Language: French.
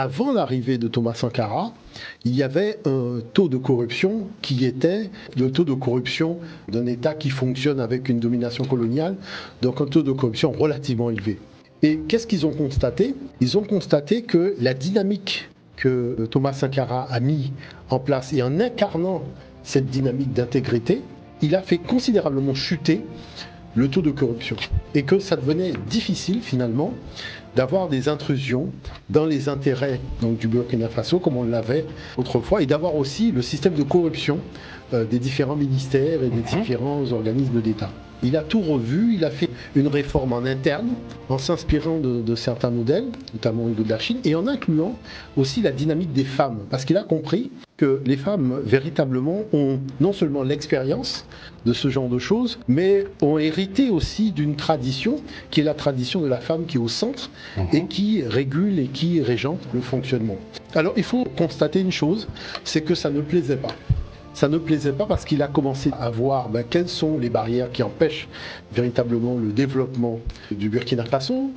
Avant l'arrivée de Thomas Sankara, il y avait un taux de corruption qui était le taux de corruption d'un État qui fonctionne avec une domination coloniale, donc un taux de corruption relativement élevé. Et qu'est-ce qu'ils ont constaté? Ils ont constaté que la dynamique que Thomas Sankara a mis en place et en incarnant cette dynamique d'intégrité, il a fait considérablement chuter le taux de corruption et que ça devenait difficile finalement d'avoir des intrusions dans les intérêts donc, du Burkina Faso comme on l'avait autrefois et d'avoir aussi le système de corruption des différents ministères et des différents organismes d'État. Il a tout revu, il a fait une réforme en interne en s'inspirant de certains modèles, notamment de la Chine, et en incluant aussi la dynamique des femmes, parce qu'il a compris que les femmes véritablement ont non seulement l'expérience de ce genre de choses, mais ont hérité aussi d'une tradition qui est la tradition de la femme qui est au centre et qui régule et qui régente le fonctionnement. Alors il faut constater une chose, c'est que ça ne plaisait pas. Ça ne plaisait pas parce qu'il a commencé à voir quelles sont les barrières qui empêchent véritablement le développement du Burkina Faso.